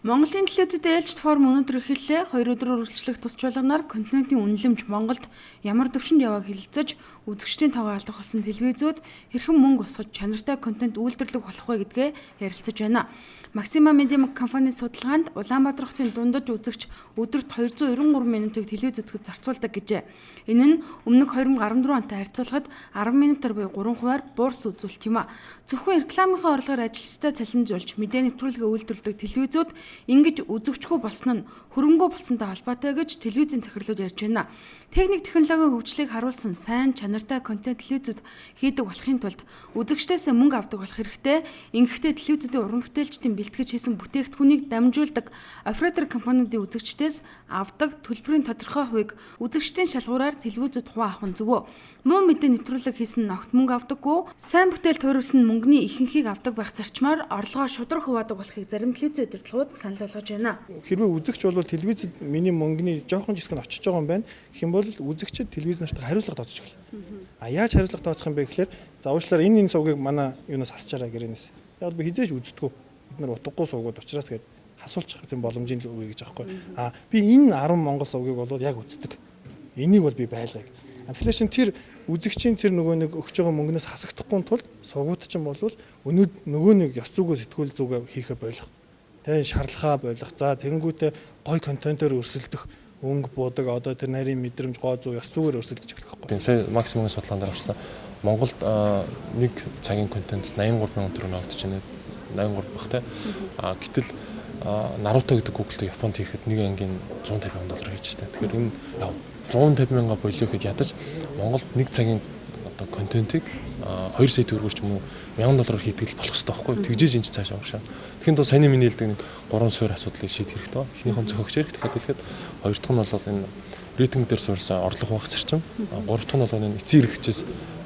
Монголын телевизэд ээлжид форум өнөөдөр эхэллээ. 2 өдрөөр үргэлжлэх тусч болгоноор контентын үнэлэмж Монголд ямар төвшөнд явааг хэлэлцэж, үзэгчдийн тоогоо алдах болсон телевизүүд хэрхэн мөнгө босгож чанартай контент үйлдвэрлэх болох вэ гэдгээ ярилцаж байна. Maxima Media компани судалгаанд Улаанбаатар хотын дундаж үзэгч өдөрт 293 минутыг телевиз үзэхэд зарцуулдаг гэжээ. Энэ нь өмнөх 2014 онтой харьцуулахад 10 минутаар буюу 3%-аар буурс үзүүлэлт юм а. Зөвхөн рекламынхаа орлогоор ажилчдаа цалинжуулж мэдээ нэвтрүүлгээ үйлдвэрлэдэг телевизүүд ингэж үзэгчгүй болсон нь хөрөнгөө болсонтой холбоотой гэж телевизийн захирлууд ярьж байна. Техник технологийн хөгжлийг харуулсан сайн чанартай контент телевизүүд хийдэг болохын тулд үзэгчдээс мөнгө авдаг болох хэрэгтэй. Ингэхдээ телевизүүдийн уран бүтээлчдийн бэлтгэж хийсэн бүтээгдэхүүнийг дамжуулдаг оператор компаниудын үзэгчдээс авдаг төлбөрийн тодорхой хувийг үзэгчдийн шалгуураар телевизүүд хуваа авах нь зөв. Муу мэдээ нэвтрүүлэг хийсэн нь огт мөнгө авдаггүй, сайн бүтээл тойруулсан нь мөнгөний ихэнхийг авдаг байх зарчмаар орлогоо шудраг хуваадаг болохыг зарим телевиз удирдлагууд санал болгож байна. Хэрвээ үзэгч бол телевизэд миний мөнгөний жоохон жиск нь очиж байгаа юм байна. Гэх юм бол үзэгчид телевиз нарт хариуцлага тооцож эхэлнэ. Яаж хариуцлага тооцох юм бэ гэхээр заавчлаар энэ сувгийг манай юунаас хасчаараа гэрэнээс. Яг би хизээж үздэггүй. Бид нар утгагүй сувгууд учраас гээд хасуулчих гэм боломжийн л үгүй гэж аахгүй. Би энэ 10 Монгол сувгийг бол яг үздэг. Энийг бол би байлгая. Тэгэхээр чин тэр үзэгчийн тэр нөгөө нэг өгч байгаа мөнгнөөс хасагдахгүй тулд сувгууд чинь бол нөгөө нэг ёс зүгөө сэтгүүл зүгөө хийхэ болох. Тэгээ шаарлахаа болох. За тэгэнгүүтээ гой контентоор өрсөлдөх өнгө буудаг одоо тэр нарийн мэдрэмж гоо зүй ёс зүгээр өрсөлдөж эхлэх байхгүй. Сая Maxima-гийн судалгаанд гарсан Монголд нэг цагийн контент 83 мянган төгрөг авдаж байна. 83 бах те. Гэтэл Naruto гэдэг Google-д Японд хийхэд нэг ангийн 150 мянган доллар хийж таа. Тэгэхээр энэ 150 мянга болио гэж ядаж Монголд нэг цагийн одоо контентыг 2 сая төгрөгөөр ч юм уу $1000 хийдэг л болох хэрэгтэй байхгүй. Тэгжээж энэ ч цаашаа урагшаа. Тэгэхээр доо саяны миний хэлдэг нэг 3 суурь асуудлыг шийдэх хэрэгтэй ба. Эхнийхэн зохиогч хэрэгтэй хэлэхэд хоёр дахь нь бол энэ рейтинг дээр суурьсан орлого хуваах зарчим. Гурав дахь нь бол энэ эцсийн хэрэглэгчээс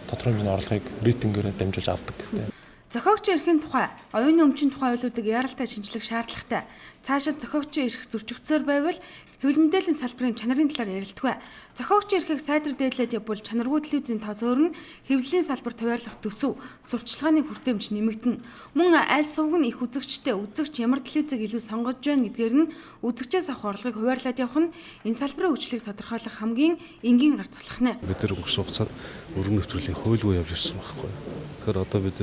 тодорхой хэмжээний орлогыг рейтингээр дамжуулж авдаг гэдэг. Зохиогчийн эрхийн тухай, оюуны өмчийн тухай ойлуудыг яаралтай шинжлэх шаардлагатай. Цаашаа зохиогчийн эрх зөрчигдсөөр байвал хэвлэл мэдээллийн салбарын чанарын талаар ярилцдаг. Зохиогчийн эрхийг сайтар дээдлээд явбал чанаргүй телевизийн тоо зөөр нь хэвлэлийн салбар туваарлах төсөв, сурталчилгааны хүртээмж нэмэгдэнэ. Мөн аль сувг нь их үзэгчтэй, үзэгч ямар телевизийг илүү сонгож байна гэдгээр нь үзэгчээс авах орлогыг хуваарлаад явах нь энэ салбарын хөгжлийг тодорхойлох хамгийн энгийн арга зохилох нэ. Бид нар өнгөрсөн хугацаанд өргөн нэвтрүүлгийн хуульгүй явж ирсэн байхгүй. Тэгэхээр одоо бид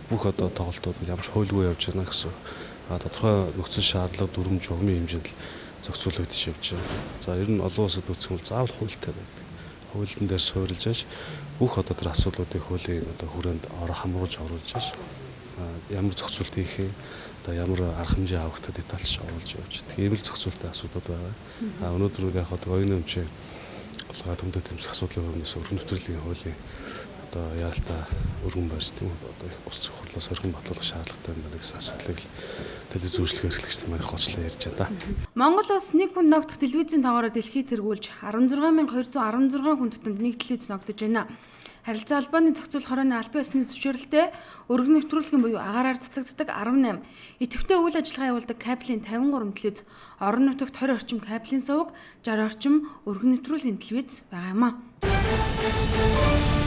бүх одоо тоглолтууд ямар ч хуульгүй явж байна гэсэн. Тодорхой нөхцөл шаардлага дүрм журмын хэмжээнд зохицуулагдаж явж байна. За ер нь олон улсад үүсэх нь заавал хуультай байдаг. Хуулийн дээр суурилж аж бүх одоо тэр асуудлуудыг хуулийн одоо хүрээнд хамруулж оруулж аж ямар зохицуулт хийх юм, одоо ямар арга хэмжээ авах та детальч оруулж явж байгаа. Тийм л зохицуултын асуудлууд байгаа. Өнөөдөр яг одоо оюуны өмчийн голгой төмдөд тэмцэх асуудлын өмнөөс өргөн нэвтрүүлгийн хуулийн одоо яалтаа өргөн барьж тийм одоо их бус хурлаас өргөн батлуулах шаардлагатай байна гэсэн асуудлыг телевиз үйлчлэгээ эрхлэгчдийн маань хоочлоо ярьж байна. Монгол улс нэг хүн ногдох телевизийн тоогоор дэлхийд тэргүүлж 16216 хүн тутамд нэг телевиз ногдож байна. Харилцаа холбооны зохицуулах хорооны албан ёсны зөвшөөрлөлтөд өргөн нэвтрүүлгийн буюу агаараар цацагддаг 18, идэвхтэй үйл ажиллагаа явуулдаг кабелийн 53 телевиз, орон нутагт 20 орчим кабелийн сувг, 60 орчим өргөн нэвтрүүлгийн телевиз байгаа юм а.